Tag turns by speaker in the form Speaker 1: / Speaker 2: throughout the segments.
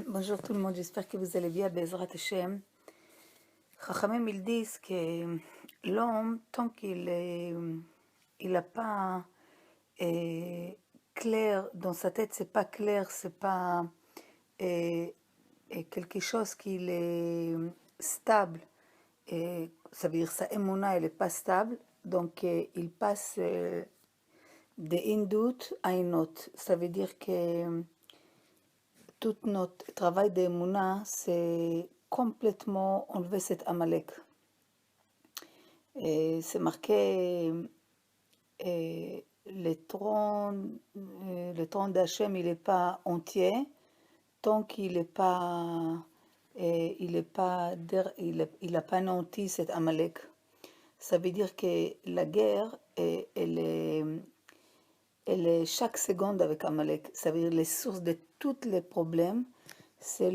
Speaker 1: Bonjour tout le monde, j'espère que vous allez bien, Bezrat Hashem. Chachamim, ils disent que l'homme, tant qu'il n'a pas clair dans sa tête, c'est pas clair, c'est pas quelque chose qui est stable, ça veut dire sa émouna, elle n'est pas stable, donc il passe de une doute à une autre. Ça veut dire que tout notre travail d'émouna, c'est complètement enlever cet Amalek. Et c'est marqué, le trône d'Hachem, il n'est pas entier tant qu'il n'est pas, il n'a pas anéanti cet Amalek. Ça veut dire que la guerre, elle est chaque seconde avec Amalek. Ça veut dire les sources de tous les problèmes, c'est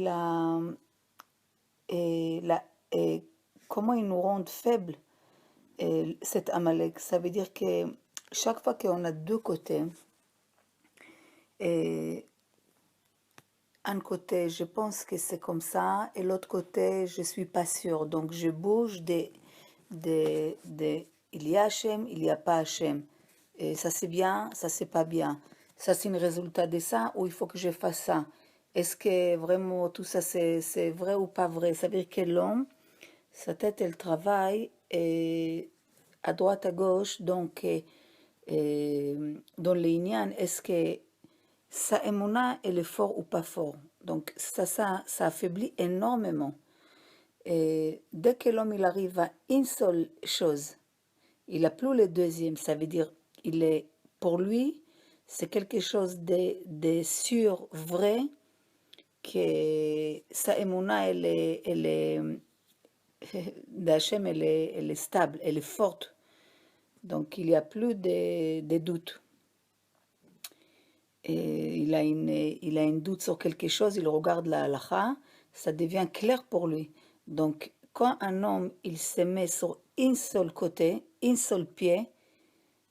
Speaker 1: comment ils nous rendent faibles, cet Amalek. Ça veut dire que chaque fois qu'on a deux côtés, un côté, je pense que c'est comme ça, et l'autre côté, je suis pas sûre. Donc, je bouge il y a Hachem, il n'y a pas Hachem. Et ça, c'est bien, ça, c'est pas bien. Ça, c'est un résultat de ça, ou il faut que je fasse ça. Est-ce que vraiment tout ça, c'est vrai ou pas vrai? Ça veut dire que l'homme, sa tête, elle travaille à droite, à gauche, donc dans les Inyan, est-ce que sa émouna, elle est fort ou pas fort? Donc ça affaiblit énormément. Et dès que l'homme il arrive à une seule chose, il n'a plus le deuxième, ça veut dire pour lui, c'est quelque chose de sûr, vrai, que sa émouna, elle est d'Hachem, elle est stable, elle est forte. Donc il n'y a plus de doute. Et il a une doute sur quelque chose, il regarde la halakha, ça devient clair pour lui. Donc quand un homme il se met sur un seul côté, un seul pied,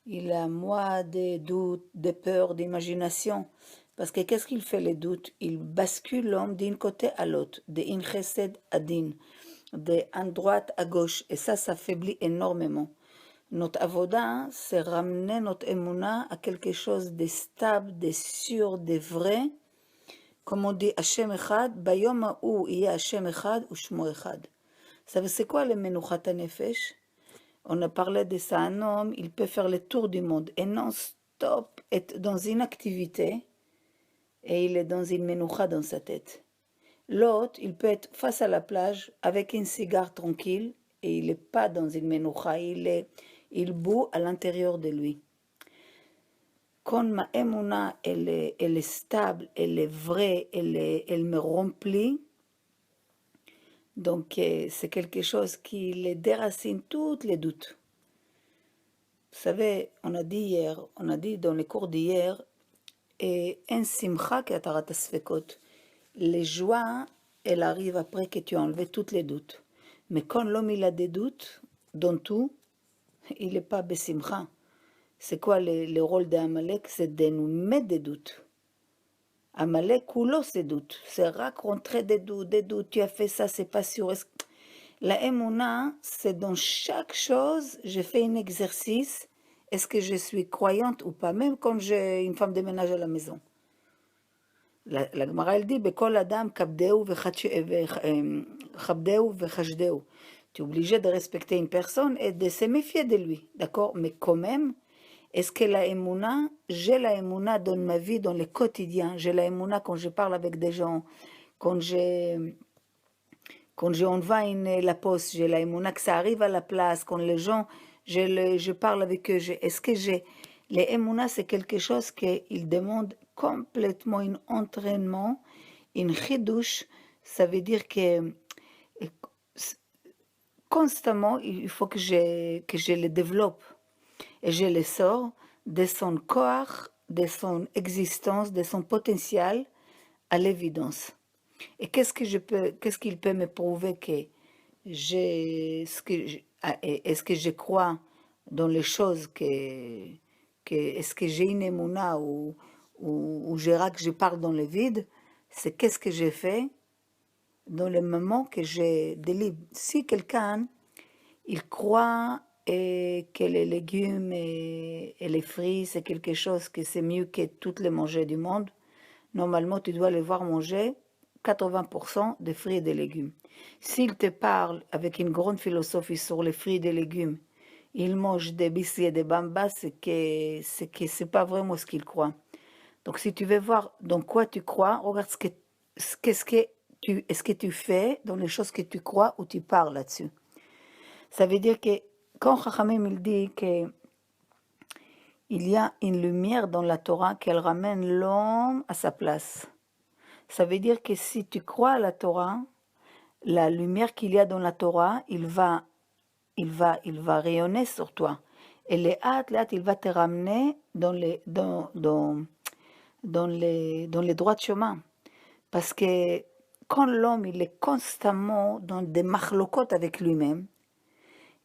Speaker 1: il a moins de doutes, de peurs, d'imagination. Parce que qu'est-ce qu'il fait les doutes? Il bascule l'homme d'un côté à l'autre, d'un chesed à din, d'un droite à gauche. Et ça affaiblit énormément. Notre avoda, c'est ramener notre émouna à quelque chose de stable, de sûr, de vrai. Comme on dit, Hashem Echad, Bayom ha'u yeh Hashem Echad u'shmo Echad. Vous savez, c'est quoi le menuchat hanefesh? On a parlé de ça, un homme, il peut faire le tour du monde et non-stop être dans une activité et il est dans une menucha dans sa tête. L'autre, il peut être face à la plage avec un cigare tranquille et il n'est pas dans une menucha, il bout à l'intérieur de lui. Quand ma émouna, elle est stable, elle est vraie, elle me remplit, donc c'est quelque chose qui les déracine tous les doutes. Vous savez, on a dit dans les cours d'hier, en simcha ki atarat asfekot. Les joies, elles arrivent après que tu as enlevé tous les doutes. Mais quand l'homme il a des doutes dans tout, il n'est pas besimcha. C'est quoi le rôle d'Amalek? C'est de nous mettre des doutes. Amalek ou l'os des doutes. C'est raconter des doutes. Tu as fait ça, c'est pas sûr. La émouna, c'est dans chaque chose, je fais un exercice. Est-ce que je suis croyante ou pas? Même quand j'ai une femme de ménage à la maison. La Gemara, elle dit, Bekol Adam kabdeu vechashdeu. Tu es obligé de respecter une personne et de se méfier de lui. D'accord? Mais quand même, est-ce que la émouna, j'ai la émouna dans ma vie, dans le quotidien? J'ai la émouna quand je parle avec des gens, quand j'envoie la poste, j'ai la émouna que ça arrive à la place, quand les gens, je parle avec eux, est-ce que j'ai... Les émounas, c'est quelque chose qu'il demande complètement un entraînement, une chidouche, ça veut dire que constamment, il faut que je le développe et je le sors de son corps, de son existence, de son potentiel à l'évidence. Et qu'est-ce qu'il peut me prouver que est-ce que je crois dans les choses est-ce que j'ai une émouna ou je parle dans le vide, c'est qu'est-ce que j'ai fait dans le moment que j'ai des livres. Si quelqu'un, il croit que les légumes et les fruits, c'est quelque chose que c'est mieux que toutes les manger du monde, normalement, tu dois les voir manger 80% des fruits et des légumes. S'il te parle avec une grande philosophie sur les fruits et les légumes, il mange des biscuits et des bambas, c'est pas vraiment ce qu'il croit. Donc, si tu veux voir dans quoi tu crois, regarde est-ce que tu fais dans les choses que tu crois ou tu parles là-dessus. Ça veut dire que quand Chachamim il dit que il y a une lumière dans la Torah qu'elle ramène l'homme à sa place. Ça veut dire que si tu crois à la Torah, la lumière qu'il y a dans la Torah, il va rayonner sur toi. Et les hâte, il va te ramener dans les droits de chemin. Parce que quand l'homme il est constamment dans des machlokotes avec lui-même,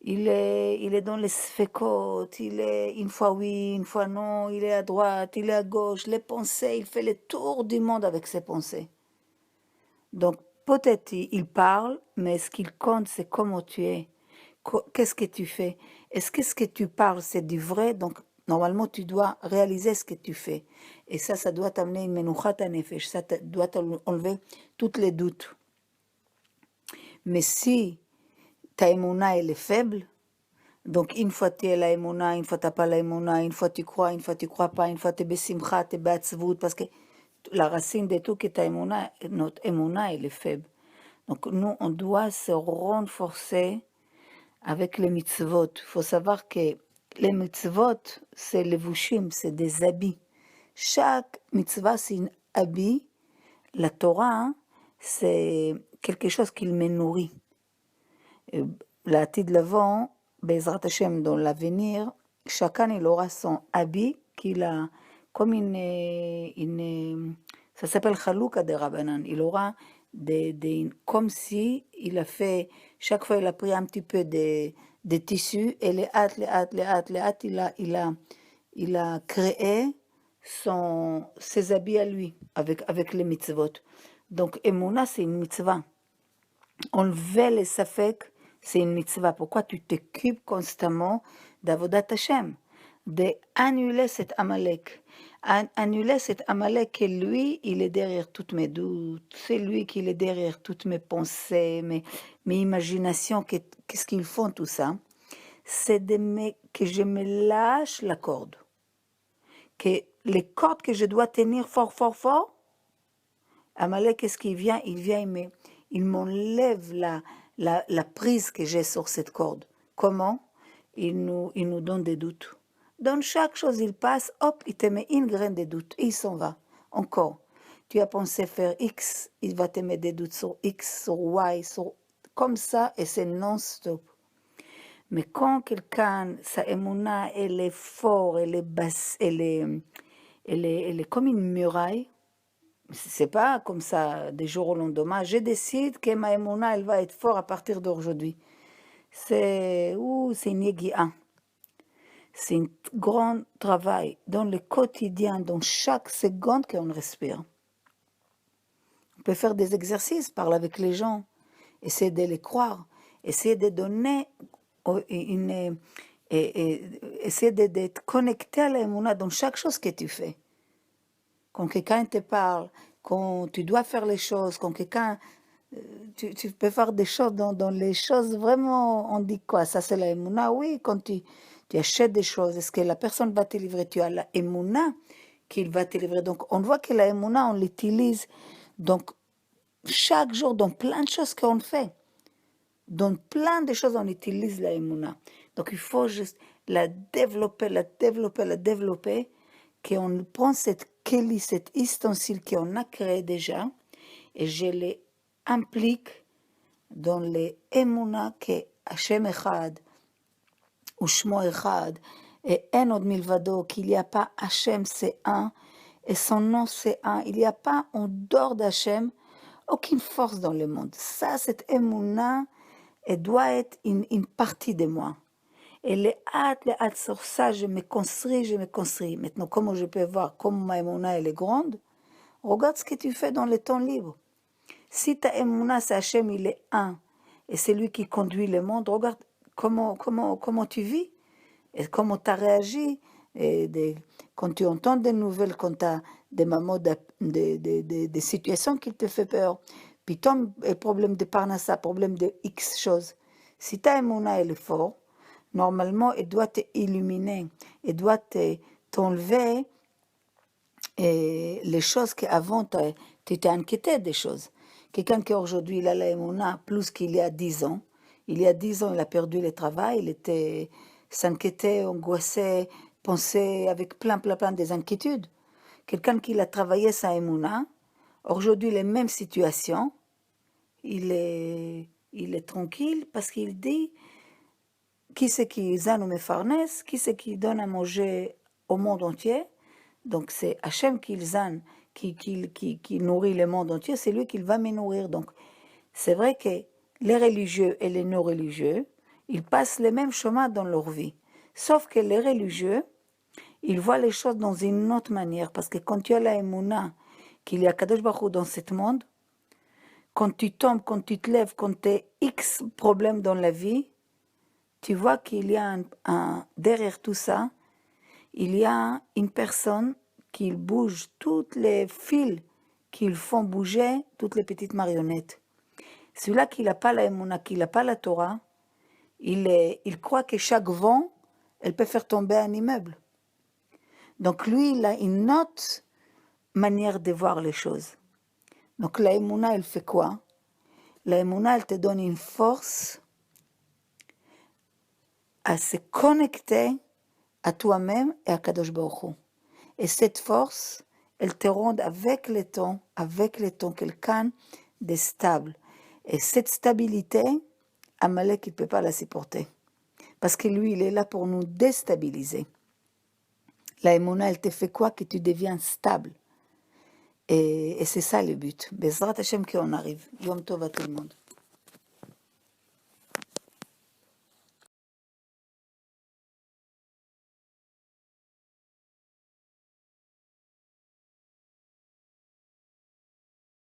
Speaker 1: il est dans les sfekot, il est une fois oui, une fois non, il est à droite, il est à gauche, les pensées, il fait le tour du monde avec ses pensées. Donc peut-être il parle, mais ce qu'il compte, c'est comment tu es. Qu'est-ce que tu fais? Est-ce que ce que tu parles, c'est du vrai? Donc normalement, tu dois réaliser ce que tu fais. Et ça doit t'amener une menuchat nefesh, ça doit enlever tous les doutes. Mais si ta émouna, elle est faible, donc une fois tu es la émouna, une fois tu n'as pas la émouna, une fois tu crois, une fois tu crois pas, une fois tu es besimcha, tu es beatzvut, parce que la racine de tout que ta émouna, notre émouna, elle est faible. Donc nous, on doit se renforcer avec les mitzvot. Il faut savoir que les mitzvot, c'est les vushim, c'est des habits. Chaque mitzvah, c'est un habit. La Torah, c'est quelque chose qui me nourrit. L'atid l'avant, Bezrat Hashem, dans l'avenir, chacun il aura son habit qu'il a, comme ça s'appelle Chalouka de Rabbanan. Il aura comme si il a fait, chaque fois il a pris un petit peu de tissu et les hâtes, il a créé ses habits à lui avec les mitzvot. Donc, Emouna, c'est une mitzvah. Enlever les safek, c'est une mitzvah. Pourquoi tu t'occupes constamment d'Avodat Hashem? D'annuler cet Amalek. Annuler cet Amalek et lui, il est derrière toutes mes doutes. C'est lui qui est derrière toutes mes pensées, mes imaginations. Qu'est-ce qu'ils font tout ça? C'est que je me lâche la corde. Que les cordes que je dois tenir fort, fort, fort, Amalek, qu'est-ce qu'il vient? Il m'enlève la prise que j'ai sur cette corde. Comment? Il nous donne des doutes. Dans chaque chose, il passe, hop, il te met une graine de doute et il s'en va. Encore. Tu as pensé faire X, il va te mettre des doutes sur X, sur Y, comme ça, et c'est non-stop. Mais quand quelqu'un, sa émouna, elle est forte, elle est basse, elle est comme une muraille, c'est pas comme ça, des jours au lendemain. Je décide que ma émouna, elle va être forte à partir d'aujourd'hui. C'est une yégia. C'est un grand travail dans le quotidien, dans chaque seconde qu'on respire. On peut faire des exercices, parler avec les gens, essayer de les croire, essayer de donner essayer d'être connecté à l'émouna dans chaque chose que tu fais. Quand quelqu'un te parle, quand tu dois faire les choses, quand quelqu'un... Tu peux faire des choses dans les choses vraiment, on dit quoi? Ça c'est la émouna, oui, quand tu achètes des choses, est-ce que la personne va te livrer? Tu as la émouna qu'il va te livrer. Donc on voit que la émouna, on l'utilise donc chaque jour dans plein de choses qu'on fait. Dans plein de choses, on utilise la émouna. Donc il faut juste la développer, qu'on prend cette keli, cet ustensile qu'on a créé déjà, et je les implique dans les émouna que Hashem Echad, ou Shmo Echad, et en od milvado, qu'il n'y a pas Hashem, c'est un, et son nom c'est un, il n'y a pas en dehors d'Hashem aucune force dans le monde. Ça, cette émouna, elle doit être une partie de moi. Et les hâte sur ça, je me construis. Maintenant, comment je peux voir comment ma émouna, elle est grande? Regarde ce que tu fais dans le temps libre. Si ta émouna, c'est Hachem, il est un, et c'est lui qui conduit le monde, regarde comment tu vis, et comment tu as réagi, quand tu entends des nouvelles, quand tu as des moments des situations qui te font peur, puis ton problème de parnassa, problème de X choses. Si ta émouna, elle est forte, normalement, elle doit t'illuminer, elle doit t'enlever les choses qu'avant, tu étais inquiété des choses. Quelqu'un qui aujourd'hui, il a la émouna plus qu'il y a 10 ans. Il y a 10 ans, il a perdu le travail, il était s'inquiétait, angoissé, pensait avec plein des inquiétudes. Quelqu'un qui a travaillé sa émouna, aujourd'hui, les mêmes situations, il est tranquille parce qu'il dit qui c'est qui zan me farnès, qui c'est qui donne à manger au monde entier. Donc c'est Hachem qui zan, qui nourrit le monde entier, c'est lui qui va me nourrir. Donc c'est vrai que les religieux et les non-religieux, ils passent les mêmes chemins dans leur vie. Sauf que les religieux, ils voient les choses dans une autre manière. Parce que quand tu as la émouna, qu'il y a Kadosh Baruch Hu dans ce monde, quand tu tombes, quand tu te lèves, quand tu as X problèmes dans la vie, tu vois qu'il y a derrière tout ça, il y a une personne qui bouge toutes les fils qu'ils font bouger, toutes les petites marionnettes. Celui-là qui n'a pas la émouna, qui n'a pas la Torah, il croit que chaque vent, elle peut faire tomber un immeuble. Donc lui, il a une autre manière de voir les choses. Donc la émouna, elle fait quoi? La émouna, elle te donne une force à se connecter à toi-même et à Kadosh Baruch Hu. Et cette force, elle te rend avec le temps quelqu'un de stable. Et cette stabilité, Amalek, il ne peut pas la supporter. Parce que lui, il est là pour nous déstabiliser. La émouna, elle te fait quoi? Que tu deviens stable. Et c'est ça le but. Bezrat Hashem qu'on arrive. Yom Tov à tout le monde.